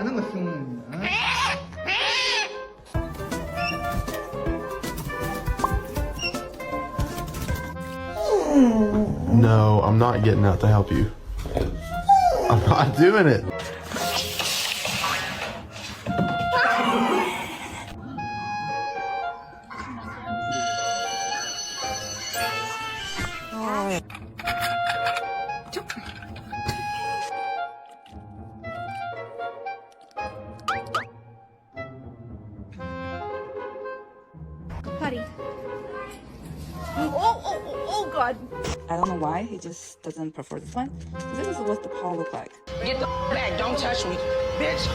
않은 거 쓰는 거야. No, I'm not getting out to help you. I'm not doing it. Putty. Oh, God. I don't know why he just doesn't prefer this one. This is what the paw look like. Get the back. Don't touch me, bitch.